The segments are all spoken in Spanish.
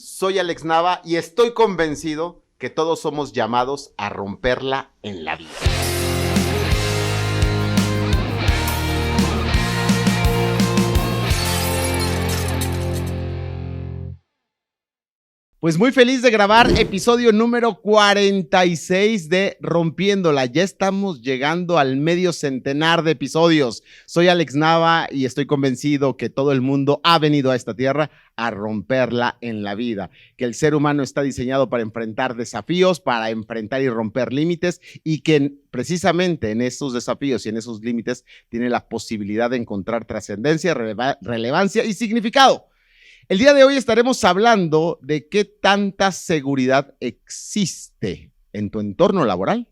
Soy Alex Nava y estoy convencido que todos somos llamados a romperla en la vida. Pues muy feliz de grabar episodio número 46 de Rompiéndola. Ya estamos llegando al medio centenar de episodios. Soy Alex Nava y estoy convencido que todo el mundo ha venido a esta tierra a romperla en la vida. Que el ser humano está diseñado para enfrentar desafíos, para enfrentar y romper límites y que precisamente en esos desafíos y en esos límites tiene la posibilidad de encontrar trascendencia, relevancia y significado. El día de hoy estaremos hablando de qué tanta seguridad existe en tu entorno laboral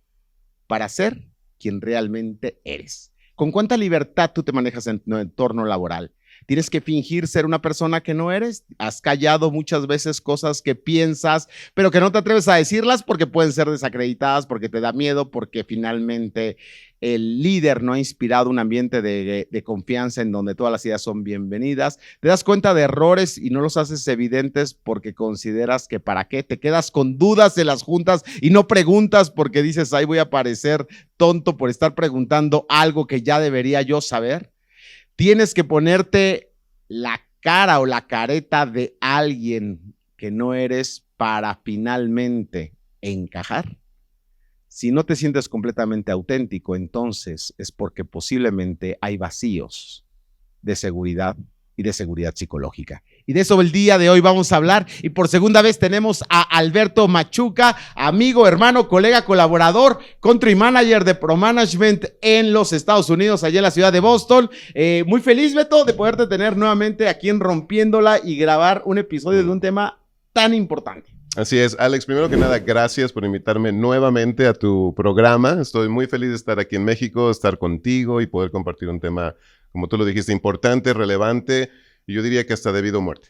para ser quien realmente eres. ¿Con cuánta libertad tú te manejas en tu entorno laboral? ¿Tienes que fingir ser una persona que no eres? ¿Has callado muchas veces cosas que piensas, pero que no te atreves a decirlas porque pueden ser desacreditadas, porque te da miedo, porque finalmente el líder no ha inspirado un ambiente de confianza en donde todas las ideas son bienvenidas? ¿Te das cuenta de errores y no los haces evidentes porque consideras que para qué? ¿Te quedas con dudas en las juntas y no preguntas porque dices, ay, voy a parecer tonto por estar preguntando algo que ya debería yo saber? Tienes que ponerte la cara o la careta de alguien que no eres para finalmente encajar. Si no te sientes completamente auténtico, entonces es porque posiblemente hay vacíos de seguridad y de seguridad psicológica. Y de eso el día de hoy vamos a hablar. Y por segunda vez tenemos a Alberto Machuca, amigo, hermano, colega, colaborador, country manager de Pro Management en los Estados Unidos, allá en la ciudad de Boston. Muy feliz, Beto, de poderte tener nuevamente aquí en Rompiéndola y grabar un episodio de un tema tan importante. Así es, Alex, primero que nada, gracias por invitarme nuevamente a tu programa. Estoy muy feliz de estar aquí en México, estar contigo y poder compartir un tema, como tú lo dijiste, importante, relevante, y yo diría que hasta de vida o muerte.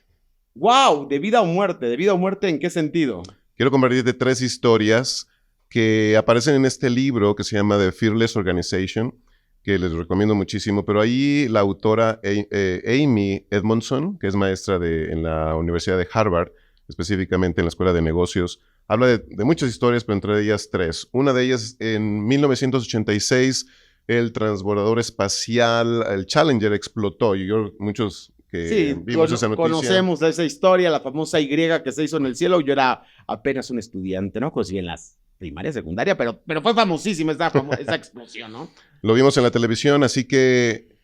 ¡Wow! ¿De vida o muerte? ¿De vida o muerte en qué sentido? Quiero compartirte 3 historias que aparecen en este libro que se llama The Fearless Organization, que les recomiendo muchísimo, pero ahí la autora Amy Edmondson, que es maestra en la Universidad de Harvard, específicamente en la Escuela de Negocios, habla de muchas historias, pero entre ellas 3. Una de ellas, en 1986, el transbordador espacial, el Challenger, explotó. Y muchos que vimos esa noticia. Conocemos esa historia, la famosa Y que se hizo en el cielo. Yo era apenas un estudiante, ¿no? Conocí en las primaria, secundaria, pero fue famosísima esa explosión, ¿no? Lo vimos en la televisión, así que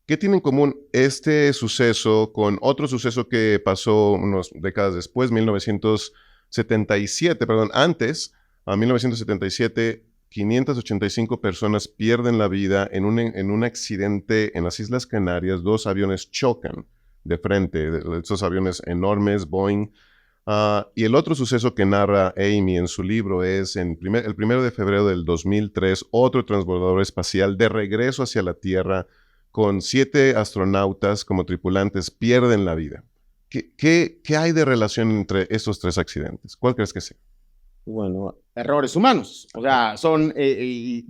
¿qué tiene en común este suceso con otro suceso que pasó unas décadas después, 1977, antes, a 1977, 585 personas pierden la vida en un accidente en las Islas Canarias? 2 aviones chocan de frente, estos aviones enormes, Boeing. Y el otro suceso que narra Amy en su libro es el 1 de febrero del 2003, otro transbordador espacial de regreso hacia la Tierra, con 7 astronautas como tripulantes, pierden la vida. ¿Qué hay de relación entre estos 3 accidentes? ¿Cuál crees que sea? Bueno, errores humanos. O sea, de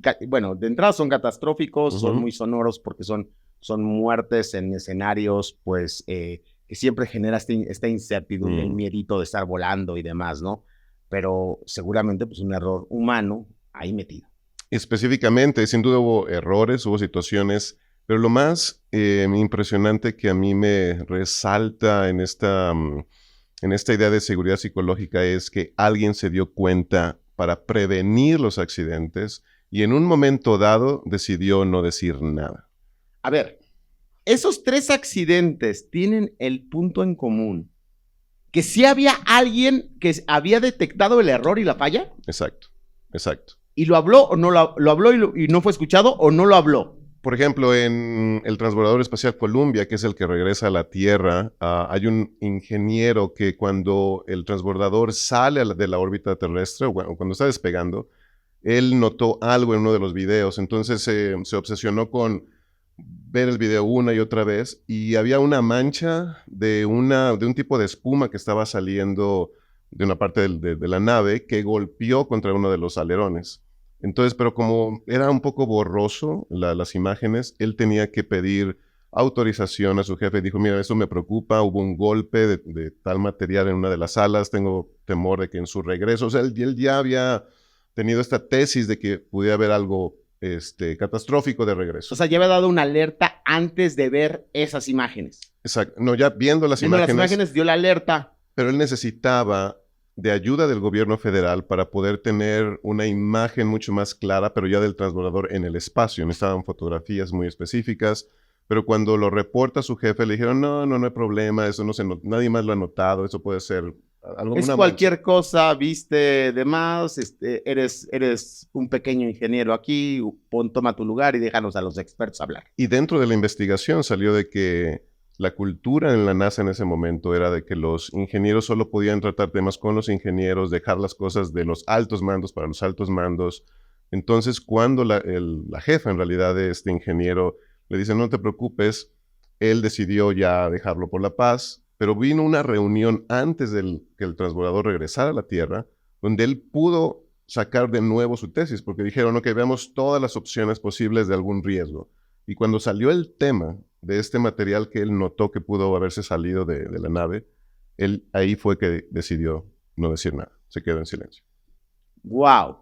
entrada son catastróficos, son muy sonoros porque son muertes en escenarios, pues, que siempre genera esta incertidumbre, el miedito de estar volando y demás, ¿no? Pero seguramente, pues, un error humano ahí metido. Específicamente, sin duda hubo errores, hubo situaciones. Pero lo más impresionante que a mí me resalta en esta idea de seguridad psicológica es que alguien se dio cuenta para prevenir los accidentes y en un momento dado decidió no decir nada. A ver, esos 3 accidentes tienen el punto en común que sí había alguien que había detectado el error y la falla. Exacto. ¿Y lo habló o no lo habló y no fue escuchado o no lo habló? Por ejemplo, en el transbordador espacial Columbia, que es el que regresa a la Tierra, hay un ingeniero que cuando el transbordador sale de la órbita terrestre, o cuando está despegando, él notó algo en uno de los videos. Entonces se obsesionó con ver el video una y otra vez, y había una mancha de un tipo de espuma que estaba saliendo de una parte de la nave que golpeó contra uno de los alerones. Entonces, pero como era un poco borroso las imágenes, él tenía que pedir autorización a su jefe. Dijo, mira, eso me preocupa, hubo un golpe de tal material en una de las salas, tengo temor de que en su regreso, o sea, él ya había tenido esta tesis de que pudiera haber algo catastrófico de regreso. O sea, ya había dado una alerta antes de ver esas imágenes. Exacto. No, ya viendo las imágenes dio la alerta. Pero él necesitaba de ayuda del gobierno federal para poder tener una imagen mucho más clara, pero ya del transbordador en el espacio. Necesitaban fotografías muy específicas, pero cuando lo reporta a su jefe le dijeron, no hay problema, eso nadie más lo ha notado, eso puede ser algo. Es cualquier cosa, viste de más, eres un pequeño ingeniero aquí, toma tu lugar y déjanos a los expertos hablar. Y dentro de la investigación salió de que la cultura en la NASA en ese momento era de que los ingenieros solo podían tratar temas con los ingenieros, dejar las cosas de los altos mandos para los altos mandos. Entonces, cuando la jefa en realidad de este ingeniero le dice, no te preocupes, él decidió ya dejarlo por la paz, pero vino una reunión antes de que el transbordador regresara a la Tierra, donde él pudo sacar de nuevo su tesis, porque dijeron, ok, veamos todas las opciones posibles de algún riesgo. Y cuando salió el tema de este material que él notó que pudo haberse salido de la nave, él ahí fue que decidió no decir nada, se quedó en silencio. ¡Wow!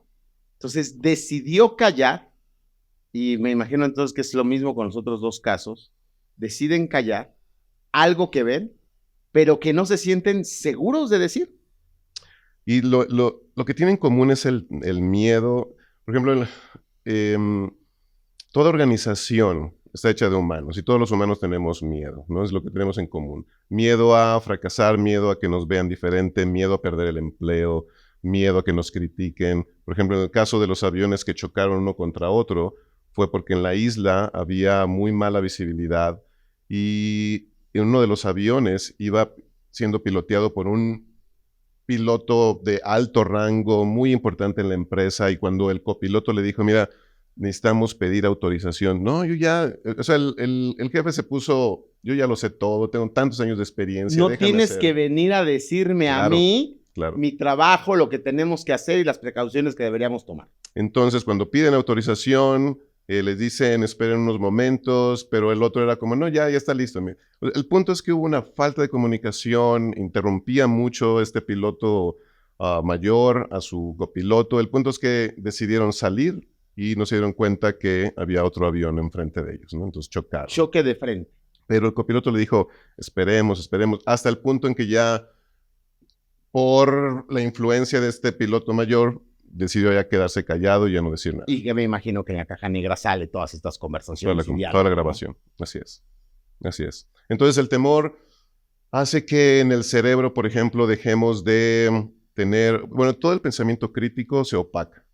Entonces decidió callar, y me imagino entonces que es lo mismo con los otros dos casos, deciden callar algo que ven, pero que no se sienten seguros de decir. Y lo que tiene en común es el miedo. Por ejemplo, toda organización está hecha de humanos y todos los humanos tenemos miedo, ¿no? Es lo que tenemos en común. Miedo a fracasar, miedo a que nos vean diferente, miedo a perder el empleo, miedo a que nos critiquen. Por ejemplo, en el caso de los aviones que chocaron uno contra otro, fue porque en la isla había muy mala visibilidad y uno de los aviones iba siendo piloteado por un piloto de alto rango, muy importante en la empresa, y cuando el copiloto le dijo, mira, necesitamos pedir autorización. No, yo ya, o sea, el jefe se puso, yo ya lo sé todo, tengo tantos años de experiencia. No tienes que venir a decirme a mí, mi trabajo, lo que tenemos que hacer y las precauciones que deberíamos tomar. Entonces, cuando piden autorización, les dicen, esperen unos momentos, pero el otro era como, no, ya está listo. El punto es que hubo una falta de comunicación, interrumpía mucho este piloto mayor a su copiloto. El punto es que decidieron salir y no se dieron cuenta que había otro avión enfrente de ellos, ¿no? Entonces chocaron. Choque de frente. Pero el copiloto le dijo, esperemos, hasta el punto en que ya, por la influencia de este piloto mayor, decidió ya quedarse callado y ya no decir nada. Y que me imagino que en la caja negra sale todas estas conversaciones. Toda la grabación, ¿no? Así es. Entonces el temor hace que en el cerebro, por ejemplo, dejemos de tener, todo el pensamiento crítico se opaca.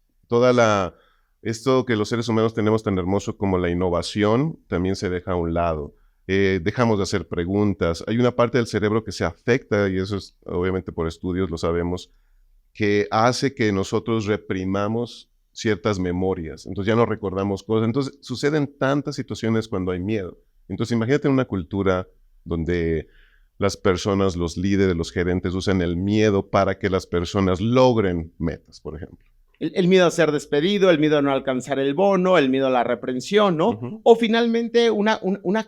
Esto que los seres humanos tenemos tan hermoso como la innovación, también se deja a un lado. Dejamos de hacer preguntas. Hay una parte del cerebro que se afecta, y eso es obviamente por estudios, lo sabemos, que hace que nosotros reprimamos ciertas memorias. Entonces ya no recordamos cosas. Entonces suceden tantas situaciones cuando hay miedo. Entonces imagínate una cultura donde las personas, los líderes, los gerentes usan el miedo para que las personas logren metas, por ejemplo. El miedo a ser despedido, el miedo a no alcanzar el bono, el miedo a la reprensión, ¿no? Uh-huh. O finalmente una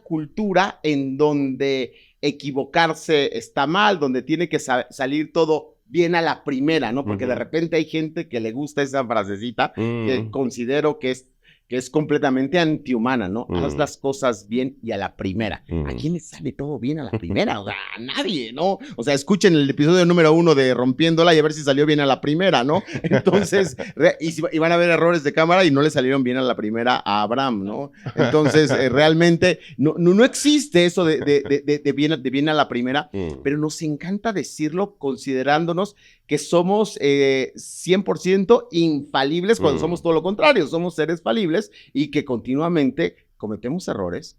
cultura en donde equivocarse está mal, donde tiene que salir todo bien a la primera, ¿no? Porque de repente hay gente que le gusta esa frasecita que considero que es completamente antihumana, ¿no? Haz las cosas bien y a la primera. ¿A quién le sale todo bien a la primera? O sea, a nadie, ¿no? O sea, escuchen el episodio número 1 de Rompiéndola y a ver si salió bien a la primera, ¿no? Entonces, y van a haber errores de cámara y no le salieron bien a la primera a Abraham, ¿no? Entonces, realmente no existe eso de bien a la primera, pero nos encanta decirlo considerándonos que somos 100% infalibles cuando somos todo lo contrario, somos seres falibles y que continuamente cometemos errores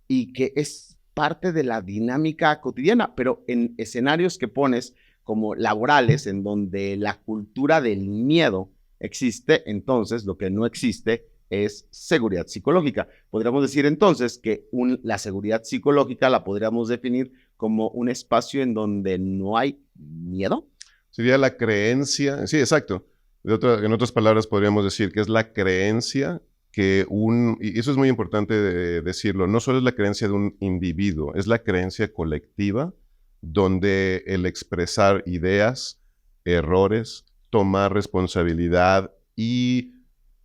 y que es parte de la dinámica cotidiana, pero en escenarios que pones como laborales, en donde la cultura del miedo existe, entonces lo que no existe es seguridad psicológica. Podríamos decir entonces que la seguridad psicológica la podríamos definir como un espacio en donde no hay miedo. Sería la creencia, sí, exacto. En otras palabras podríamos decir que es la creencia y eso es muy importante decirlo, no solo es la creencia de un individuo, es la creencia colectiva donde el expresar ideas, errores, tomar responsabilidad y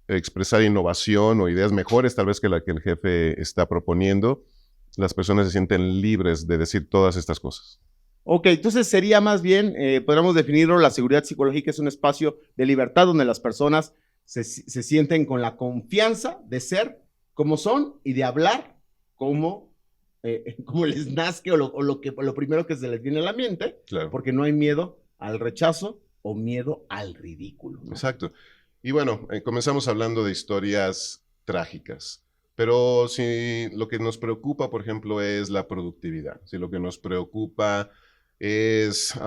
expresar innovación o ideas mejores tal vez que la que el jefe está proponiendo, las personas se sienten libres de decir todas estas cosas. Ok, entonces sería más bien, podríamos definirlo, la seguridad psicológica es un espacio de libertad donde las personas se sienten con la confianza de ser como son y de hablar como les nazque o lo primero que se les viene a la mente, Claro. Porque no hay miedo al rechazo o miedo al ridículo, ¿no? Exacto. Y bueno, comenzamos hablando de historias trágicas, pero si lo que nos preocupa, por ejemplo, es la productividad, si lo que nos preocupa es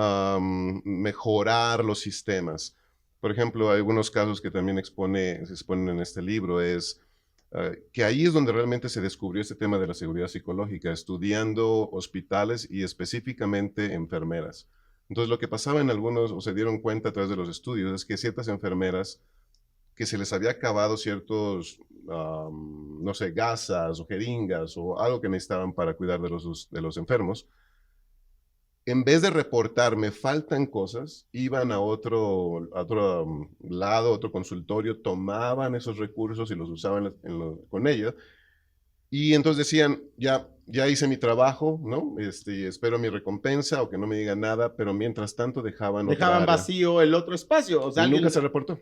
mejorar los sistemas. Por ejemplo, hay algunos casos que también se exponen en este libro, es que ahí es donde realmente se descubrió este tema de la seguridad psicológica, estudiando hospitales y específicamente enfermeras. Entonces, lo que pasaba en algunos, o se dieron cuenta a través de los estudios, es que ciertas enfermeras que se les había acabado ciertos, no sé, gasas o jeringas o algo que necesitaban para cuidar de los enfermos, en vez de reportar, me faltan cosas, iban a otro lado, otro consultorio, tomaban esos recursos y los usaban con ellos. Y entonces decían, ya hice mi trabajo, ¿no? Espero mi recompensa o que no me digan nada, pero mientras tanto dejaban vacío el otro espacio. O sea, y nunca se reportó.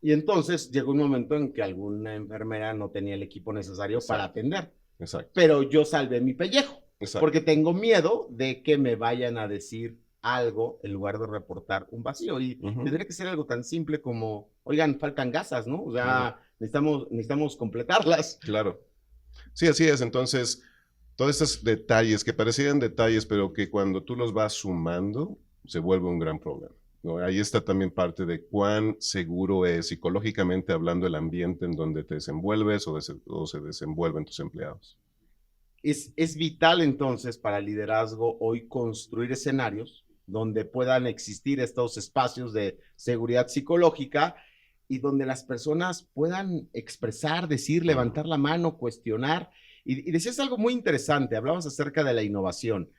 Y entonces llegó un momento en que alguna enfermera no tenía el equipo necesario para atender. Exacto. Pero yo salvé mi pellejo. Exacto. Porque tengo miedo de que me vayan a decir algo en lugar de reportar un vacío. Y tendría que ser algo tan simple como, oigan, faltan gasas, ¿no? O sea, necesitamos completarlas. Claro. Sí, así es. Entonces, todos estos detalles que parecían detalles, pero que cuando tú los vas sumando, se vuelve un gran problema, ¿no? Ahí está también parte de cuán seguro es, psicológicamente hablando, el ambiente en donde te desenvuelves o se desenvuelven tus empleados. Es vital entonces para el liderazgo hoy construir escenarios donde puedan existir estos espacios de seguridad psicológica y donde las personas puedan expresar, decir, levantar la mano, cuestionar. Y decías algo muy interesante, hablabas acerca de la innovación.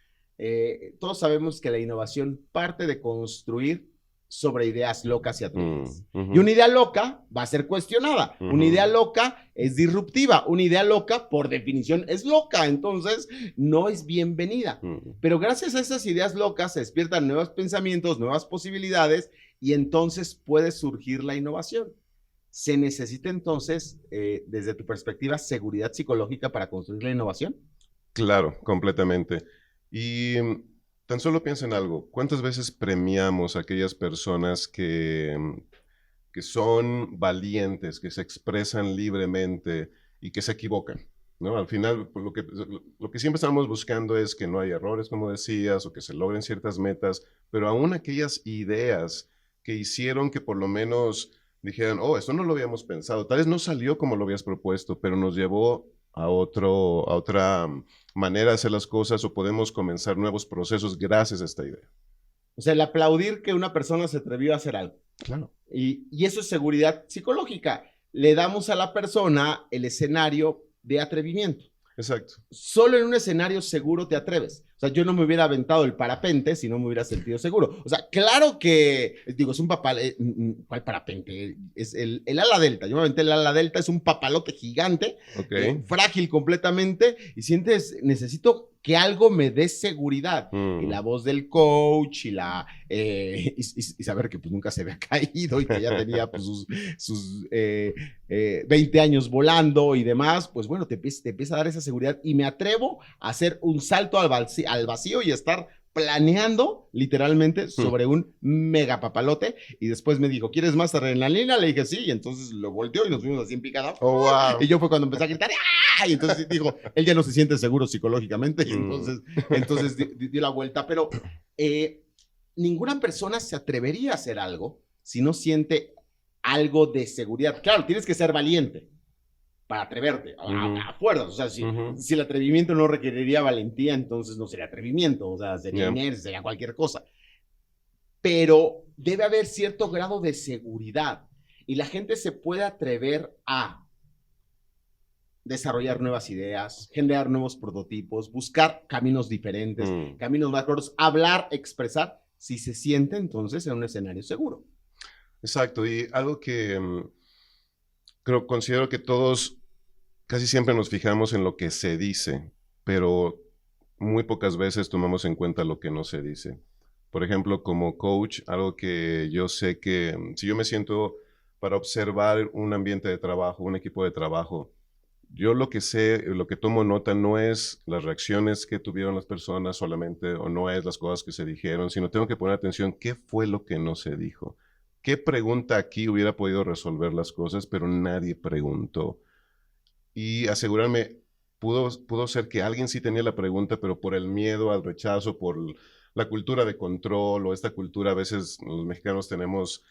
Todos sabemos que la innovación parte de construir sobre ideas locas y atrevidas. Y una idea loca va a ser cuestionada. Una idea loca es disruptiva. Una idea loca, por definición, es loca. Entonces, no es bienvenida. Pero gracias a esas ideas locas se despiertan nuevos pensamientos, nuevas posibilidades, y entonces puede surgir la innovación. ¿Se necesita entonces, desde tu perspectiva, seguridad psicológica para construir la innovación? Claro, completamente. Y tan solo piensa en algo. ¿Cuántas veces premiamos a aquellas personas que son valientes, que se expresan libremente y que se equivocan, ¿no? Al final, lo que siempre estamos buscando es que no haya errores, como decías, o que se logren ciertas metas, pero aún aquellas ideas que hicieron que por lo menos dijeran, oh, esto no lo habíamos pensado, tal vez no salió como lo habías propuesto, pero nos llevó a otra manera de hacer las cosas o podemos comenzar nuevos procesos gracias a esta idea. O sea, el aplaudir que una persona se atrevió a hacer algo. Claro. Y eso es seguridad psicológica. Le damos a la persona el escenario de atrevimiento. Exacto. Solo en un escenario seguro te atreves. O sea, yo no me hubiera aventado el parapente si no me hubiera sentido seguro. O sea, claro que, digo, es un ¿cuál parapente? Es el ala delta. Yo me aventé el ala delta, es un papalote gigante, frágil completamente, y necesito que algo me dé seguridad. Y la voz del coach y saber que pues nunca se había caído y que ya tenía pues, sus 20 años volando y demás, pues bueno, te empieza a dar esa seguridad y me atrevo a hacer un salto al vacío y estar planeando literalmente sobre un mega papalote. Y después me dijo, ¿quieres más adrenalina? Le dije, sí, y entonces lo volteó y nos fuimos así en picada. Oh, wow. Y yo fue cuando empecé a gritar, ¡ah! Y entonces dijo, él ya no se siente seguro psicológicamente, y entonces dio la vuelta. Pero ninguna persona se atrevería a hacer algo si no siente algo de seguridad. Claro, tienes que ser valiente para atreverte, a fuerzas. O sea, si el atrevimiento no requeriría valentía, entonces no sería atrevimiento, o sea, sería inercia, sería cualquier cosa. Pero debe haber cierto grado de seguridad y la gente se puede atrever a desarrollar nuevas ideas, generar nuevos prototipos, buscar caminos diferentes, caminos más cortos, hablar, expresar, si se siente entonces en un escenario seguro. Exacto, y algo que considero que todos casi siempre nos fijamos en lo que se dice, pero muy pocas veces tomamos en cuenta lo que no se dice. Por ejemplo, como coach, algo que yo sé que si yo me siento para observar un ambiente de trabajo, un equipo de trabajo, yo lo que sé, lo que tomo nota no es las reacciones que tuvieron las personas solamente, o no es las cosas que se dijeron, sino tengo que poner atención qué fue lo que no se dijo. ¿Qué pregunta aquí hubiera podido resolver las cosas, pero nadie preguntó? Y asegurarme, pudo ser que alguien sí tenía la pregunta, pero por el miedo al rechazo, por la cultura de control, o esta cultura a veces los mexicanos tenemos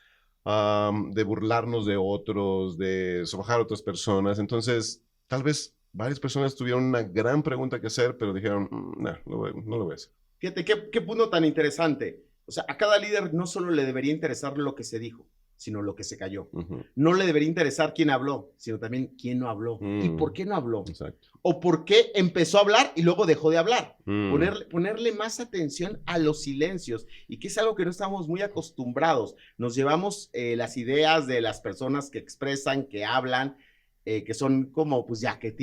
de burlarnos de otros, de sobajar a otras personas. Entonces, tal vez varias personas tuvieron una gran pregunta que hacer, pero dijeron, no, no lo voy a hacer. Fíjate, qué punto tan interesante. O sea, a cada líder no solo le debería interesar lo que se dijo, sino lo que se cayó. No le debería interesar quién habló, sino también quién no habló. ¿Y por qué no habló? Exacto. O por qué empezó a hablar y luego dejó de hablar. Ponerle más atención a los silencios, y que es algo que no estamos muy acostumbrados. Nos llevamos las ideas de las personas que expresan, que hablan, que son como, pues ya, que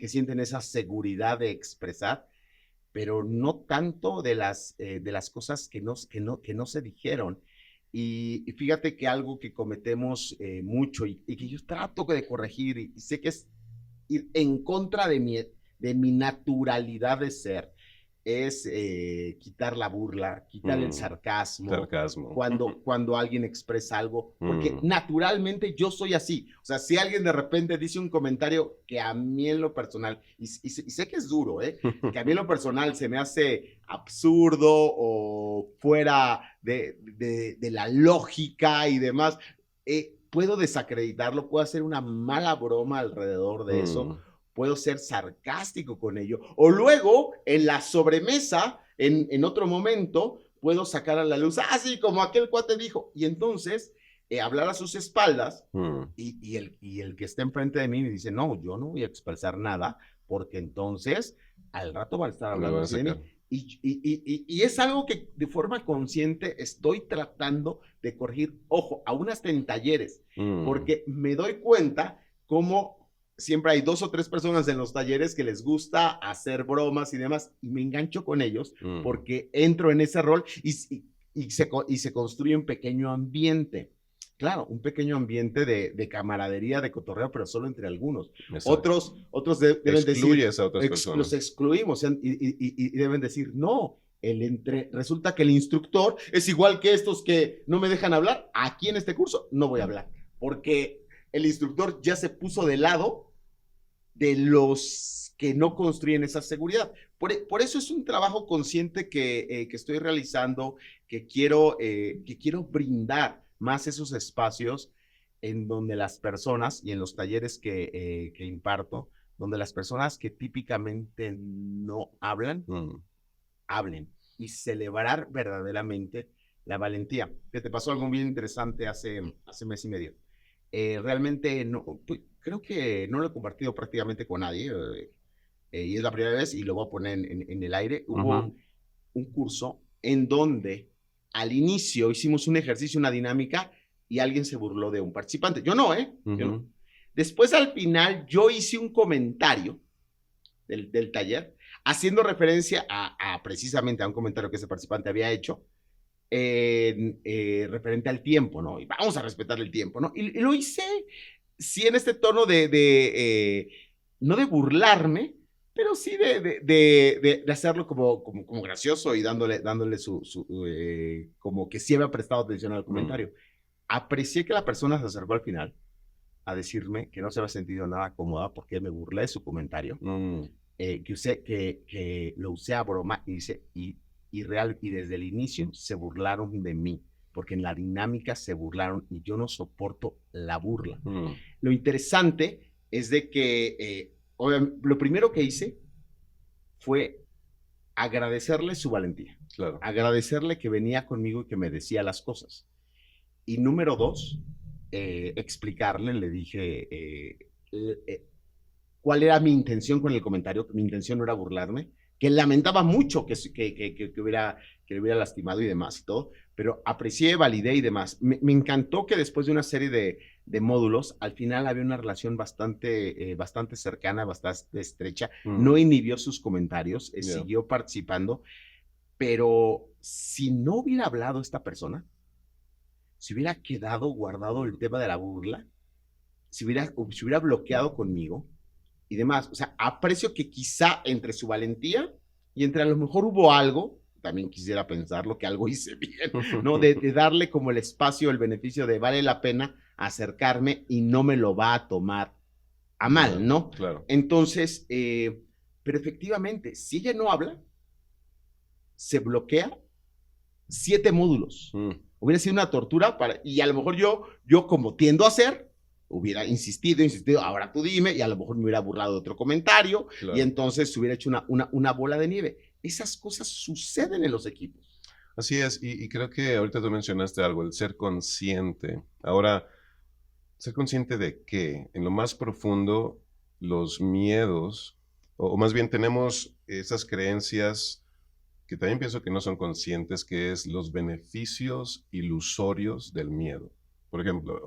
sienten esa seguridad de expresar, pero no tanto de las cosas que no se dijeron. Y fíjate que algo que cometemos mucho y que yo trato de corregir, y sé que es ir en contra de mi naturalidad de ser, es quitar la burla, quitar el sarcasmo. Cuando alguien expresa algo, porque naturalmente yo soy así. O sea, si alguien de repente dice un comentario que a mí en lo personal, y sé que es duro, que a mí en lo personal se me hace absurdo o fuera de la lógica y demás, puedo desacreditarlo, puedo hacer una mala broma alrededor de eso, puedo ser sarcástico con ello, o luego en la sobremesa, en otro momento, puedo sacar a la luz, así como aquel cuate dijo, y entonces hablar a sus espaldas, y el que está enfrente de mí me dice, no, yo no voy a expresar nada, porque entonces al rato van a estar hablando así de mí. Y es algo que de forma consciente estoy tratando de corregir, ojo, aún hasta en talleres, porque me doy cuenta cómo siempre hay 2 o 3 personas en los talleres que les gusta hacer bromas y demás, y me engancho con ellos porque entro en ese rol y se construye un pequeño ambiente. Claro, un pequeño ambiente de camaradería, de cotorreo, pero solo entre algunos. Otros deben decir, a otras personas. Los excluimos y deben decir, no, resulta que el instructor es igual que estos que no me dejan hablar. Aquí en este curso no voy a hablar, porque el instructor ya se puso de lado de los que no construyen esa seguridad. Por eso es un trabajo consciente que estoy realizando, que quiero brindar más esos espacios en donde las personas, y en los talleres que imparto, donde las personas que típicamente no hablan, hablen, y celebrar verdaderamente la valentía. Que te pasó algo bien interesante hace mes y medio. Realmente no, creo que no lo he compartido prácticamente con nadie, y es la primera vez, y lo voy a poner en el aire. Hubo un curso en donde al inicio hicimos un ejercicio, una dinámica, y alguien se burló de un participante. Yo no, Yo no. Después, al final, yo hice un comentario del taller, haciendo referencia precisamente a un comentario que ese participante había hecho, referente al tiempo, ¿no? Y vamos a respetar el tiempo, ¿no? Y lo hice, sí, en este tono no de burlarme, pero sí de hacerlo como gracioso, y dándole como que sí había prestado atención al comentario. Aprecié que la persona se acercó al final a decirme que no se había sentido nada cómoda porque me burlé de su comentario, que lo usé a broma, y desde el inicio se burlaron de mí, porque en la dinámica se burlaron, y yo no soporto la burla. Lo interesante es de que lo primero que hice fue agradecerle su valentía, agradecerle que venía conmigo y que me decía las cosas. Y número 2, explicarle, le dije, cuál era mi intención con el comentario, que mi intención no era burlarme, que lamentaba mucho que le hubiera lastimado y demás y todo, pero aprecié, validé y demás. Me encantó que después de una serie de módulos, al final había una relación bastante cercana, bastante estrecha. No inhibió sus comentarios, siguió participando, pero si no hubiera hablado esta persona, si hubiera quedado guardado el tema de la burla, si hubiera bloqueado conmigo y demás. O sea, aprecio que quizá entre su valentía y entre a lo mejor hubo algo, también quisiera pensarlo, que algo hice bien, ¿no? De darle como el espacio, el beneficio de vale la pena acercarme y no me lo va a tomar a mal, ¿no? Claro. Entonces, pero efectivamente, si ella no habla, se bloquea 7 módulos. Hubiera sido una tortura y a lo mejor yo como tiendo a hacer, hubiera insistido, ahora tú dime, y a lo mejor me hubiera burlado de otro comentario, claro. Y entonces se hubiera hecho una bola de nieve. Esas cosas suceden en los equipos. Así es, y creo que ahorita tú mencionaste algo, el ser consciente. Ahora, ¿ser consciente de qué? En lo más profundo, los miedos, o más bien tenemos esas creencias que también pienso que no son conscientes, que es los beneficios ilusorios del miedo. Por ejemplo,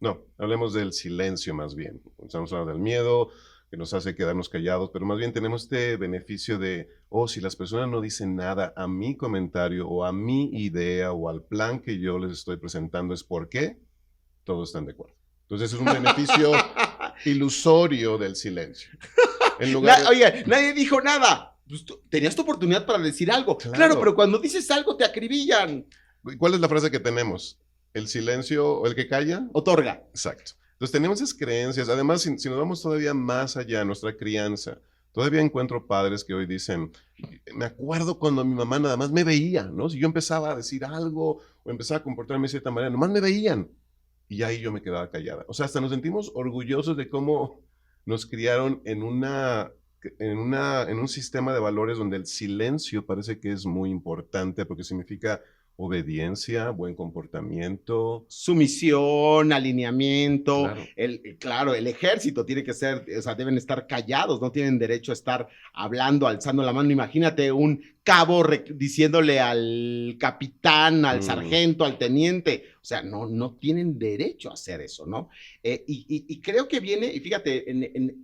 no, hablemos del silencio más bien. Estamos hablando del miedo, que nos hace quedarnos callados, pero más bien tenemos este beneficio de, si las personas no dicen nada a mi comentario o a mi idea o al plan que yo les estoy presentando, es porque todos están de acuerdo. Entonces es un beneficio ilusorio del silencio. En lugar de... Oye, nadie dijo nada. Pues tenías tu oportunidad para decir algo. Claro, pero cuando dices algo te acribillan. ¿Cuál es la frase que tenemos? El silencio o el que calla otorga. Exacto. Entonces tenemos esas creencias. Además, si nos vamos todavía más allá, nuestra crianza, todavía encuentro padres que hoy dicen, me acuerdo cuando mi mamá nada más me veía, ¿no? Si yo empezaba a decir algo o empezaba a comportarme de cierta manera, nomás me veían. Y ahí yo me quedaba callada. O sea, hasta nos sentimos orgullosos de cómo nos criaron en un sistema de valores donde el silencio parece que es muy importante porque significa obediencia, buen comportamiento. Sumisión, alineamiento. Claro, el ejército tiene que ser, o sea, deben estar callados, no tienen derecho a estar hablando, alzando la mano. Imagínate un cabo diciéndole al capitán, al sargento, al teniente. O sea, no tienen derecho a hacer eso, ¿no? Y creo que viene, y fíjate,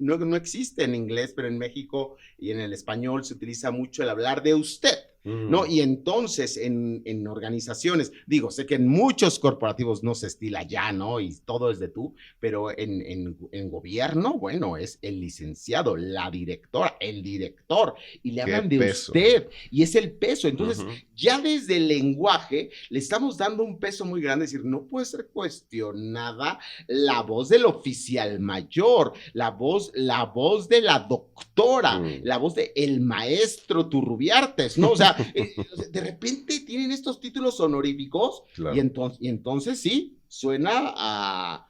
no existe en inglés, pero en México y en el español se utiliza mucho el hablar de usted. ¿No? Y entonces en organizaciones, digo, sé que en muchos corporativos no se estila ya, ¿no? Y todo es de tú, pero en gobierno, bueno, es el licenciado, la directora, el director, y le hablan de usted, y es el peso. Entonces, ya desde el lenguaje le estamos dando un peso muy grande, es decir, no puede ser cuestionada la voz del oficial mayor, la voz de la doctora, la voz del maestro Turrubiartes, ¿no? O sea, de repente tienen estos títulos honoríficos, claro. y entonces sí, suena a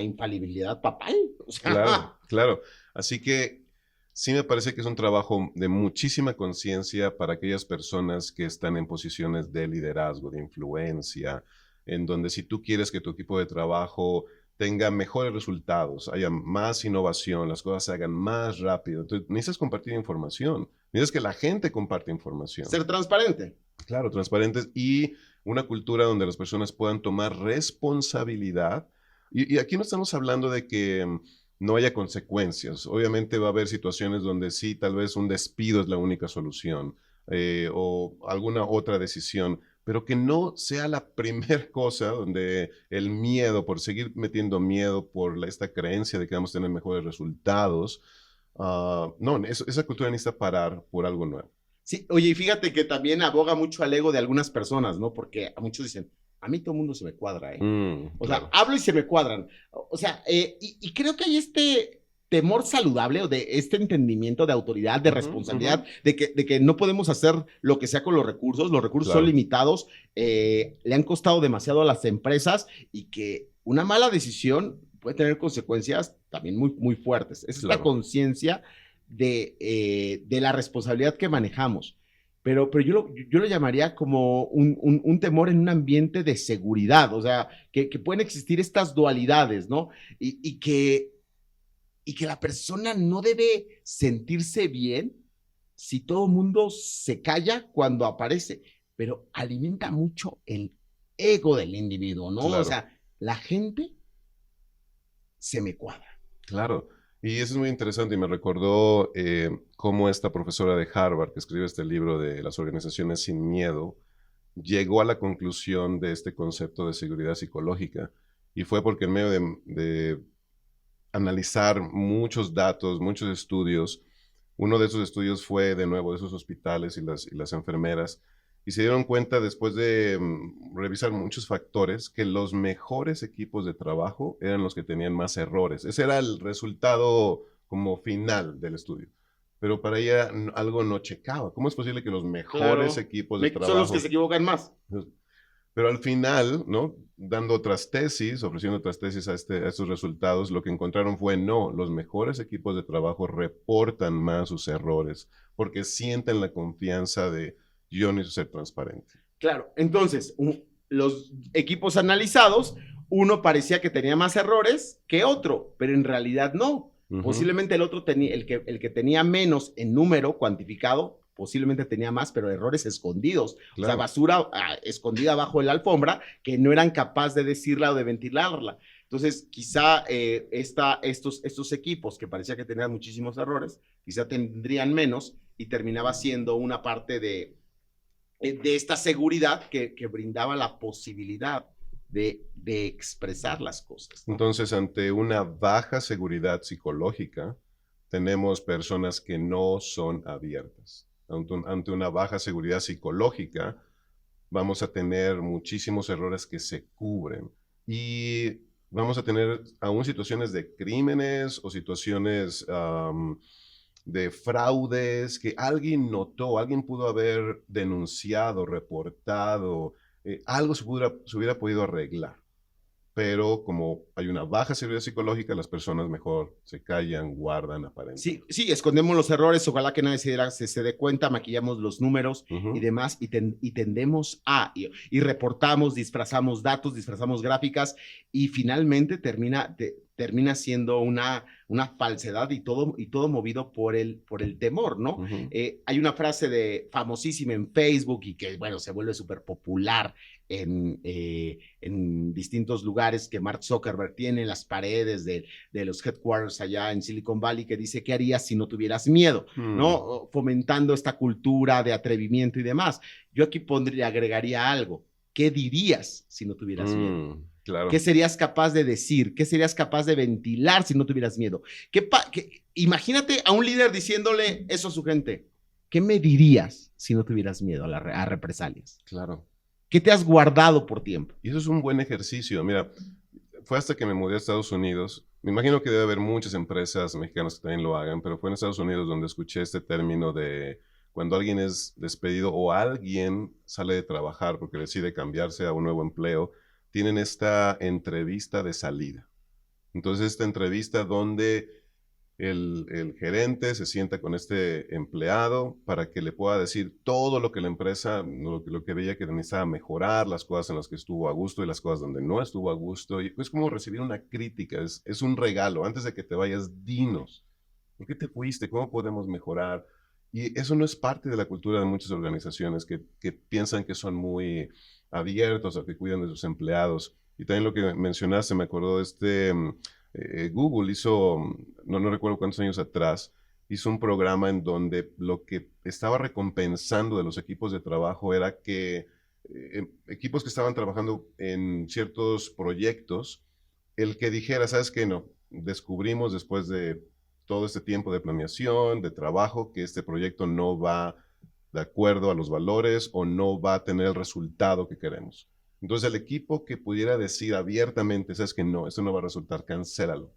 infalibilidad papal. O sea, claro. Así que sí me parece que es un trabajo de muchísima conciencia para aquellas personas que están en posiciones de liderazgo, de influencia, en donde si tú quieres que tu equipo de trabajo tenga mejores resultados, haya más innovación, las cosas se hagan más rápido. Entonces, necesitas compartir información. Necesitas que la gente comparte información. Ser transparente. Claro, transparentes y una cultura donde las personas puedan tomar responsabilidad. Y aquí no estamos hablando de que no haya consecuencias. Obviamente va a haber situaciones donde sí, tal vez un despido es la única solución o alguna otra decisión, pero que no sea la primera cosa donde el miedo, por seguir metiendo miedo, por esta creencia de que vamos a tener mejores resultados, esa cultura necesita parar por algo nuevo. Sí, oye, y fíjate que también aboga mucho al ego de algunas personas, ¿no? Porque a muchos dicen, a mí todo el mundo se me cuadra, ¿eh? O sea, hablo y se me cuadran. O sea, y creo que hay este temor saludable o de este entendimiento de autoridad, de responsabilidad, de que no podemos hacer lo que sea con los recursos son limitados, le han costado demasiado a las empresas y que una mala decisión puede tener consecuencias también muy, muy fuertes. Es esta conciencia de la responsabilidad que manejamos. Pero yo lo llamaría como un temor en un ambiente de seguridad, o sea, que pueden existir estas dualidades, ¿no? Y que y que la persona no debe sentirse bien si todo el mundo se calla cuando aparece, pero alimenta mucho el ego del individuo, ¿no? Claro. O sea, la gente se me cuadra. Claro, y eso es muy interesante y me recordó cómo esta profesora de Harvard que escribe este libro de las organizaciones sin miedo llegó a la conclusión de este concepto de seguridad psicológica y fue porque en medio de analizar muchos datos, muchos estudios, uno de esos estudios fue de nuevo de esos hospitales y las enfermeras y se dieron cuenta después de revisar muchos factores que los mejores equipos de trabajo eran los que tenían más errores. Ese era el resultado como final del estudio. Pero para ella algo no checaba. ¿Cómo es posible que los mejores equipos de trabajo... Son los que se equivocan más. Pero al final, ¿no? Dando otras tesis, ofreciendo otras tesis a estos resultados, lo que encontraron fue, no, los mejores equipos de trabajo reportan más sus errores porque sienten la confianza de yo necesito ser transparente. Claro, entonces, los equipos analizados, uno parecía que tenía más errores que otro, pero en realidad no. Posiblemente el otro tenía, el que tenía menos en número cuantificado, posiblemente tenía más, pero errores escondidos. Claro. O sea, basura escondida bajo la alfombra que no eran capaces de decirla o de ventilarla. Entonces, quizá estos equipos que parecía que tenían muchísimos errores, quizá tendrían menos y terminaba siendo una parte de esta seguridad que brindaba la posibilidad de expresar las cosas, ¿no? Entonces, ante una baja seguridad psicológica, tenemos personas que no son abiertas. Ante una baja seguridad psicológica, vamos a tener muchísimos errores que se cubren y vamos a tener aún situaciones de crímenes o situaciones de fraudes que alguien notó, alguien pudo haber denunciado, reportado, algo se hubiera podido arreglar. Pero como hay una baja seguridad psicológica, las personas mejor se callan, guardan, aparentan. Sí, escondemos los errores, ojalá que nadie se dé cuenta, maquillamos los números y demás, y tendemos y reportamos, disfrazamos datos, disfrazamos gráficas, y finalmente termina siendo una falsedad y todo movido por el temor, ¿no? Hay una frase famosísima en Facebook y que, bueno, se vuelve súper popular en distintos lugares que Mark Zuckerberg tiene en las paredes de los headquarters allá en Silicon Valley, que dice, ¿qué harías si no tuvieras miedo? ¿No? Fomentando esta cultura de atrevimiento y demás. Yo aquí agregaría algo. ¿Qué dirías si no tuvieras miedo? Claro. ¿Qué serías capaz de decir? ¿Qué serías capaz de ventilar si no tuvieras miedo? Imagínate a un líder diciéndole eso a su gente. ¿Qué me dirías si no tuvieras miedo a represalias? Claro. ¿Qué te has guardado por tiempo? Y eso es un buen ejercicio. Mira, fue hasta que me mudé a Estados Unidos. Me imagino que debe haber muchas empresas mexicanas que también lo hagan, pero fue en Estados Unidos donde escuché este término de cuando alguien es despedido o alguien sale de trabajar porque decide cambiarse a un nuevo empleo, tienen esta entrevista de salida. Entonces, esta entrevista donde el gerente se sienta con este empleado para que le pueda decir todo lo que la empresa, lo que veía que necesitaba mejorar, las cosas en las que estuvo a gusto y las cosas donde no estuvo a gusto. Y es como recibir una crítica, es un regalo. Antes de que te vayas, dinos, ¿por qué te fuiste? ¿Cómo podemos mejorar? Y eso no es parte de la cultura de muchas organizaciones que piensan que son muy abiertos o que cuidan de sus empleados. Y también lo que mencionaste, me acordó de Google hizo, no recuerdo cuántos años atrás, hizo un programa en donde lo que estaba recompensando de los equipos de trabajo era que equipos que estaban trabajando en ciertos proyectos, el que dijera, ¿sabes qué? No, descubrimos después de todo este tiempo de planeación, de trabajo, que este proyecto no va de acuerdo a los valores o no va a tener el resultado que queremos. Entonces, el equipo que pudiera decir abiertamente, sabes que no, esto no va a resultar, cancélalo.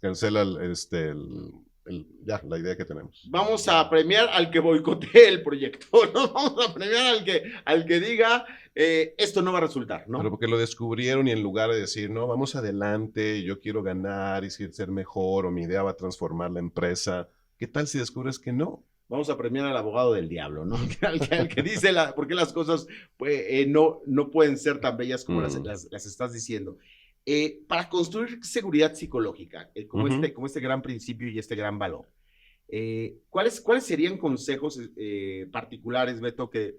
Cancela la idea que tenemos. Vamos a premiar al que boicotee el proyecto, ¿no? Vamos a premiar al que diga, esto no va a resultar, ¿no? Pero porque lo descubrieron y en lugar de decir, no, vamos adelante, yo quiero ganar y ser mejor o mi idea va a transformar la empresa, ¿qué tal si descubres que no? Vamos a premiar al abogado del diablo, ¿no? Al que dice por qué las cosas no pueden ser tan bellas como las estás diciendo. Para construir seguridad psicológica, como, Ujú. como este gran principio y este gran valor, ¿cuáles serían consejos particulares, Beto, que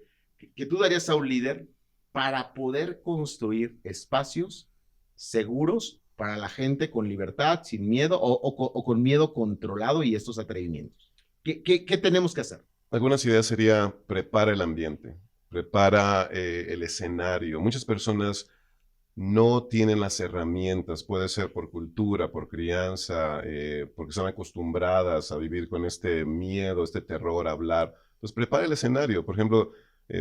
tú darías a un líder para poder construir espacios seguros para la gente con libertad, sin miedo o con miedo controlado y estos atrevimientos? ¿Qué tenemos que hacer? Algunas ideas sería prepara el ambiente, prepara el escenario. Muchas personas no tienen las herramientas, puede ser por cultura, por crianza, porque están acostumbradas a vivir con este miedo, este terror a hablar. Pues prepara el escenario. Por ejemplo,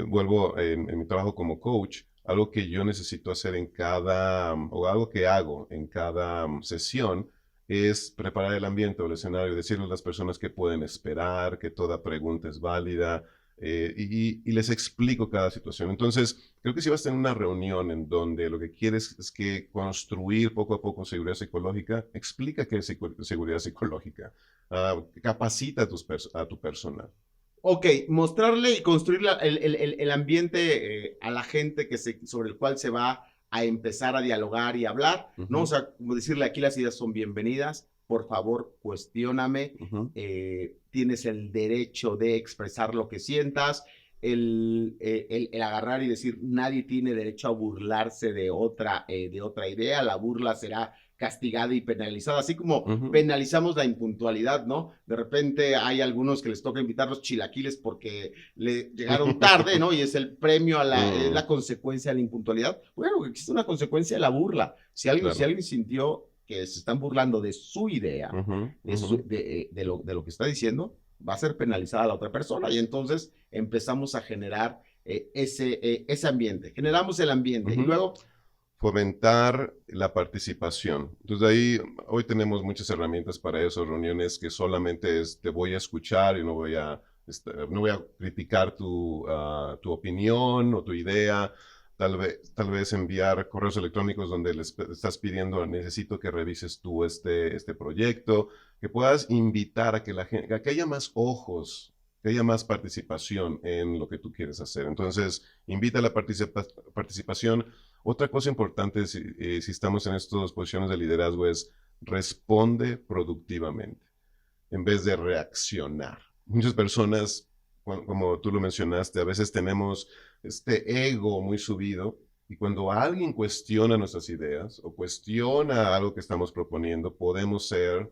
vuelvo en mi trabajo como coach, algo que yo necesito hacer en cada, o algo que hago en cada sesión, es preparar el ambiente o el escenario, decirle a las personas que pueden esperar, que toda pregunta es válida, y les explico cada situación. Entonces, creo que si vas a tener una reunión en donde lo que quieres es que construir poco a poco seguridad psicológica, explica qué es seguridad psicológica, capacita a tu personal. Ok, mostrarle y construir el ambiente a la gente sobre el cual se va a empezar a dialogar y hablar, ¿no? O Ujú, sea, como decirle, aquí las ideas son bienvenidas, por favor, cuestióname, ujú, tienes el derecho de expresar lo que sientas, el agarrar y decir, nadie tiene derecho a burlarse de otra idea, la burla será castigada y penalizada, así como ujú. penalizamos la impuntualidad, ¿no? De repente hay algunos que les toca invitar los chilaquiles porque le llegaron tarde, ¿no? Y es el premio a la Mm, consecuencia a la impuntualidad. Bueno, existe una consecuencia de la burla. Si claro. alguien sintió que se están burlando de su idea, Ujú, ujú. de lo que está diciendo, va a ser penalizada la otra persona. Y entonces empezamos a generar ese ambiente. Generamos el ambiente. Y Ujú. luego, Fomentar la participación. Entonces ahí hoy tenemos muchas herramientas para eso, reuniones que solamente es te voy a escuchar y no voy a criticar tu opinión o tu idea. Tal vez enviar correos electrónicos donde les estás pidiendo, necesito que revises tú este proyecto, que puedas invitar a que la gente, a que haya más ojos, que haya más participación en lo que tú quieres hacer. Entonces, invita a la participación. Otra cosa importante si estamos en estas posiciones de liderazgo es responde productivamente en vez de reaccionar. Muchas personas, como tú lo mencionaste, a veces tenemos este ego muy subido y cuando alguien cuestiona nuestras ideas o cuestiona algo que estamos proponiendo, podemos ser,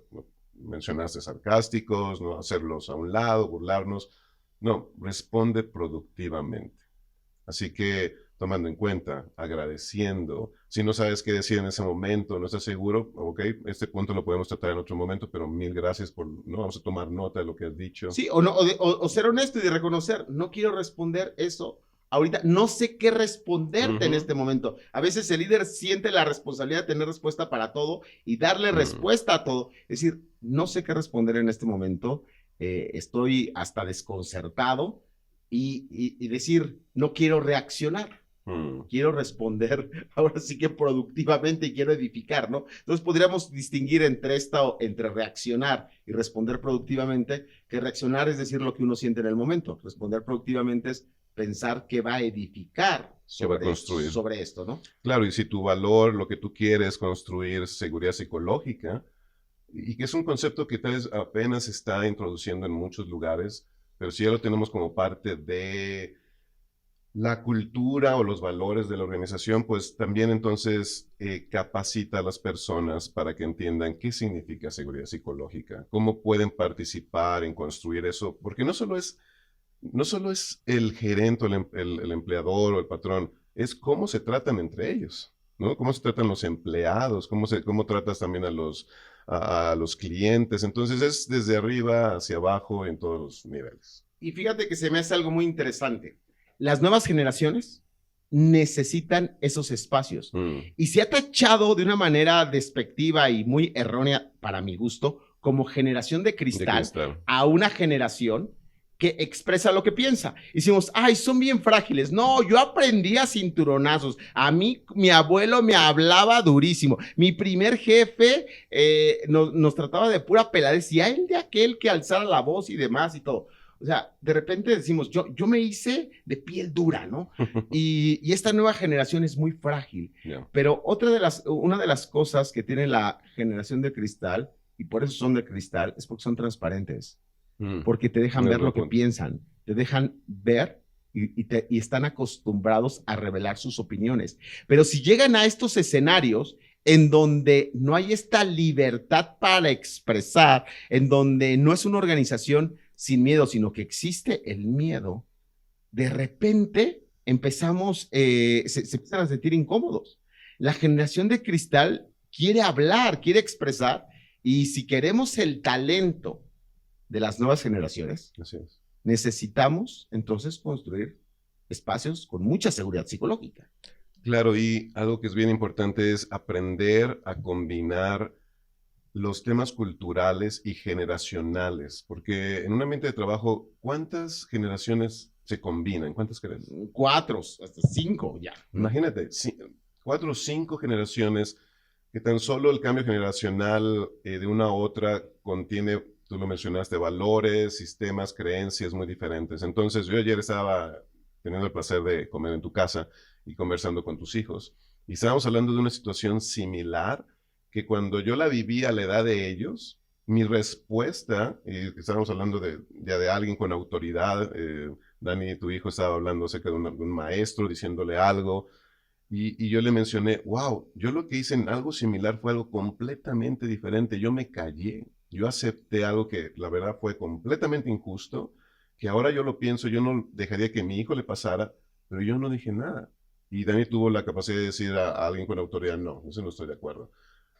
mencionaste, sarcásticos, no hacerlos a un lado, burlarnos. No, responde productivamente. Así que tomando en cuenta, agradeciendo. Si no sabes qué decir en ese momento, no estás seguro, ok, este punto lo podemos tratar en otro momento, pero mil gracias no vamos a tomar nota de lo que has dicho. sí, o, no, o ser honesto y de reconocer, no quiero responder eso ahorita, no sé qué responderte en Ujú, este momento. A veces el líder siente la responsabilidad de tener respuesta para todo y darle mm, respuesta a todo. Es decir, no sé qué responder en este momento, estoy hasta desconcertado y decir, no quiero reaccionar. mm. Quiero responder ahora sí que productivamente y quiero edificar, ¿no? Entonces podríamos distinguir entre reaccionar y responder productivamente, que reaccionar es decir lo que uno siente en el momento, responder productivamente es pensar que va a edificar Que va a construir. sobre esto, ¿no? Claro, y si tu valor, lo que tú quieres construir, seguridad psicológica, y que es un concepto que tal vez apenas se está introduciendo en muchos lugares, pero si ya lo tenemos como parte de la cultura o los valores de la organización, pues también entonces capacita a las personas para que entiendan qué significa seguridad psicológica, cómo pueden participar en construir eso, porque no solo es el gerente, el empleador o el patrón, es cómo se tratan entre ellos, ¿no? Cómo se tratan los empleados, cómo tratas también a los clientes. Entonces es desde arriba hacia abajo en todos los niveles. Y fíjate que se me hace algo muy interesante. Las nuevas generaciones necesitan esos espacios. Mm, Y se ha tachado de una manera despectiva y muy errónea, para mi gusto, como generación de de cristal cristal. a una generación que expresa lo que piensa. Decimos, ay, son bien frágiles. No, yo aprendí a cinturonazos. A mí, mi abuelo me hablaba durísimo. Mi primer jefe nos trataba de pura peladez y a él de aquel que alzara la voz y demás y todo. O sea, de repente decimos, yo me hice de piel dura, ¿no? Y esta nueva generación es muy frágil. Yeah. Pero una de las cosas que tiene la generación de cristal, y por eso son de cristal, es porque son transparentes. Porque te dejan ver lo que piensan, te dejan ver y están acostumbrados a revelar sus opiniones. Pero si llegan a estos escenarios en donde no hay esta libertad para expresar, en donde no es una organización sin miedo, sino que existe el miedo, de repente empezamos, se empiezan a sentir incómodos. La generación de cristal quiere hablar, quiere expresar, y si queremos el talento de las nuevas generaciones, necesitamos entonces construir espacios con mucha seguridad psicológica. Claro, y algo que es bien importante es aprender a combinar los temas culturales y generacionales, porque en un ambiente de trabajo, ¿cuántas generaciones se combinan? ¿Cuántas crees? 4, hasta 5 ya. Imagínate, 4 o 5 generaciones que tan solo el cambio generacional de una a otra contiene, tú lo mencionaste, valores, sistemas, creencias muy diferentes. Entonces, yo ayer estaba teniendo el placer de comer en tu casa y conversando con tus hijos, y estábamos hablando de una situación similar que cuando yo la viví a la edad de ellos, mi respuesta, y estábamos hablando ya de alguien con autoridad, Dani, tu hijo estaba hablando acerca de un maestro diciéndole algo, y yo le mencioné, wow, yo lo que hice en algo similar fue algo completamente diferente. Yo me callé, yo acepté algo que la verdad fue completamente injusto, que ahora yo lo pienso, yo no dejaría que a mi hijo le pasara, pero yo no dije nada. Y Dani tuvo la capacidad de decir a alguien con autoridad, no, eso no estoy de acuerdo.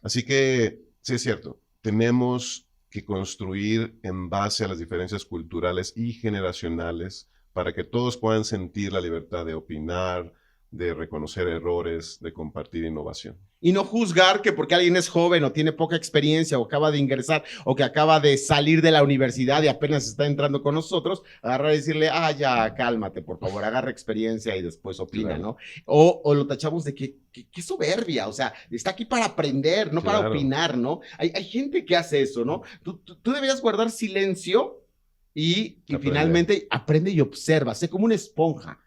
Así que, sí es cierto, tenemos que construir en base a las diferencias culturales y generacionales para que todos puedan sentir la libertad de opinar, de reconocer errores, de compartir innovación. Y no juzgar que porque alguien es joven o tiene poca experiencia o acaba de ingresar o que acaba de salir de la universidad y apenas está entrando con nosotros, agarrar y decirle, ya, cálmate, por favor, agarra experiencia y después opina, claro, ¿no? O lo tachamos de que soberbia, o sea, está aquí para aprender, no para opinar, ¿no? Hay gente que hace eso, ¿no? Tú deberías guardar silencio y finalmente aprende y observa, sé como una esponja,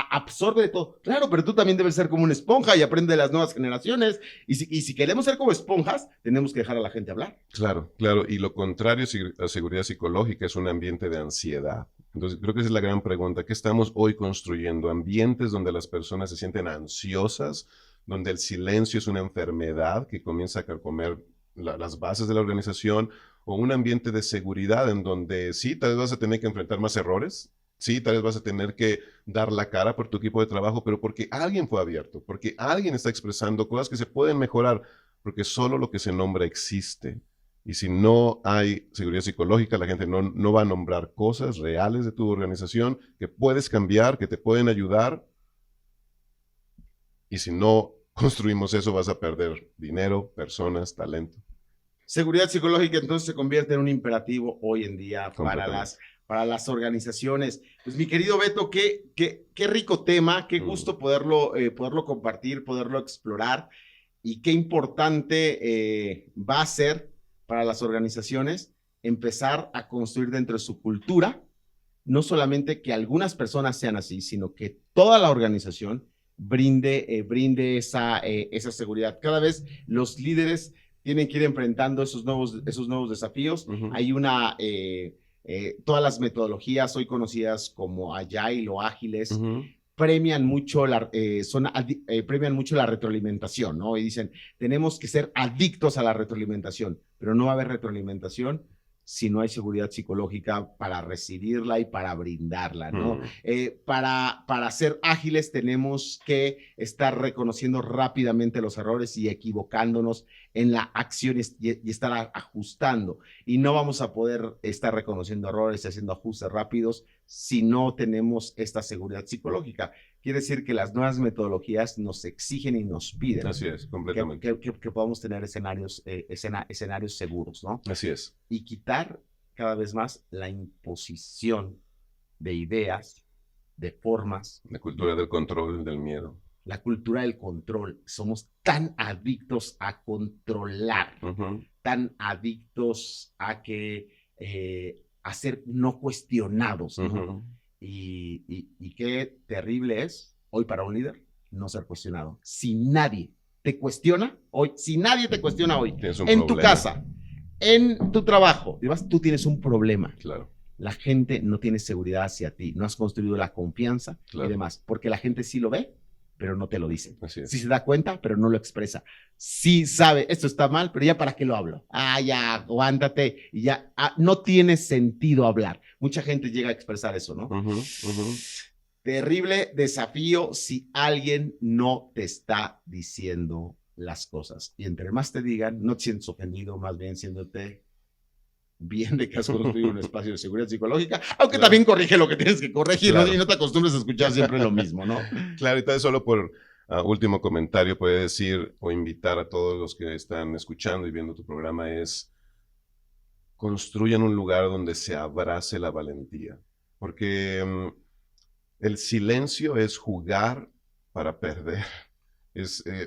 absorbe de todo. Claro, pero tú también debes ser como una esponja y aprende de las nuevas generaciones. Y si queremos ser como esponjas, tenemos que dejar a la gente hablar. Claro, claro. Y lo contrario a seguridad psicológica es un ambiente de ansiedad. Entonces, creo que esa es la gran pregunta. ¿Qué estamos hoy construyendo? Ambientes donde las personas se sienten ansiosas, donde el silencio es una enfermedad que comienza a carcomer las bases de la organización, o un ambiente de seguridad en donde sí, tal vez vas a tener que enfrentar más errores, sí, tal vez vas a tener que dar la cara por tu equipo de trabajo, pero porque alguien fue abierto, porque alguien está expresando cosas que se pueden mejorar, porque solo lo que se nombra existe. Y si no hay seguridad psicológica, la gente no va a nombrar cosas reales de tu organización que puedes cambiar, que te pueden ayudar. Y si no construimos eso, vas a perder dinero, personas, talento. Seguridad psicológica entonces se convierte en un imperativo hoy en día para las organizaciones. Pues mi querido Beto, qué rico tema, qué gusto poderlo compartir, poderlo explorar, y qué importante va a ser para las organizaciones empezar a construir dentro de su cultura, no solamente que algunas personas sean así, sino que toda la organización brinde esa seguridad. Cada vez los líderes tienen que ir enfrentando esos nuevos desafíos. Hay todas las metodologías hoy conocidas como Agile o ágiles, premian mucho la retroalimentación, ¿no? Y dicen, tenemos que ser adictos a la retroalimentación, pero no va a haber retroalimentación si no hay seguridad psicológica para recibirla y para brindarla, ¿no? Para ser ágiles tenemos que estar reconociendo rápidamente los errores y equivocándonos en la acción y estar ajustando. Y no vamos a poder estar reconociendo errores y haciendo ajustes rápidos si no tenemos esta seguridad psicológica. Quiere decir que las nuevas metodologías nos exigen y nos piden. Así es, completamente. Que podamos tener escenarios seguros, ¿no? Así es. Y quitar cada vez más la imposición de ideas, de formas. La cultura del control, del miedo. La cultura del control. Somos tan adictos a controlar, tan adictos a que a ser no cuestionados, ¿no? Ujú. Y qué terrible es hoy para un líder no ser cuestionado. Si nadie te cuestiona hoy, Tienes un en tu problema. casa, en tu trabajo, además, tú tienes un problema. Claro, La gente no tiene seguridad hacia ti, no has construido la confianza Claro. y demás, porque la gente sí lo ve, pero no te lo dice. así es. Sí se da cuenta, pero no lo expresa. Sí sabe, esto está mal, pero ya para qué lo hablo. Ya, aguántate. Y ya, no tiene sentido hablar. Mucha gente llega a expresar eso, ¿no? Ujú, ujú. Terrible desafío si alguien no te está diciendo las cosas. Y entre más te digan, no te sientes ofendido, más bien siéndote bien de que has construido un espacio de seguridad psicológica, aunque Claro. también corrige lo que tienes que corregir, Claro. ¿no? Y no te acostumbres a escuchar siempre lo mismo, ¿no? Claro, y tal vez solo por último comentario puede decir o invitar a todos los que están escuchando y viendo tu programa es construyan un lugar donde se abrace la valentía, porque el silencio es jugar para perder,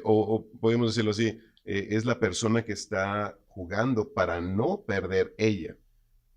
o podemos decirlo así, es la persona que está jugando para no perder ella,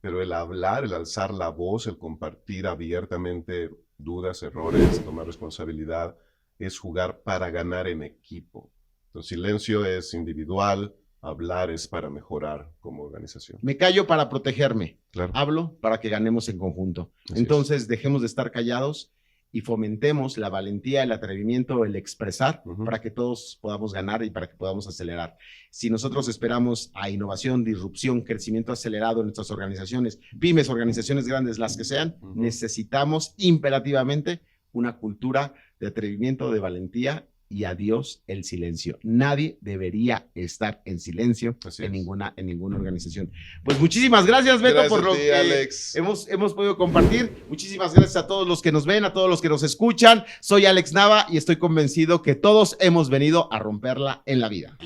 pero el hablar, el alzar la voz, el compartir abiertamente dudas, errores, tomar responsabilidad, es jugar para ganar en equipo. Entonces, silencio es individual, hablar es para mejorar como organización. Me callo para protegerme, Claro. hablo para que ganemos en conjunto. Así Entonces, dejemos de estar callados y fomentemos la valentía, el atrevimiento, el expresar Ujú. para que todos podamos ganar y para que podamos acelerar. Si nosotros esperamos a innovación, disrupción, crecimiento acelerado en nuestras organizaciones, pymes, organizaciones grandes, las que sean, Ujú. necesitamos imperativamente una cultura de atrevimiento, de valentía y adiós el silencio. Nadie debería estar en silencio Así en es. ninguna organización. Pues muchísimas gracias, Beto, Gracias por lo a ti, que Alex. hemos podido compartir. Muchísimas gracias a todos los que nos ven, a todos los que nos escuchan. Soy Alex Nava y estoy convencido que todos hemos venido a romperla en la vida.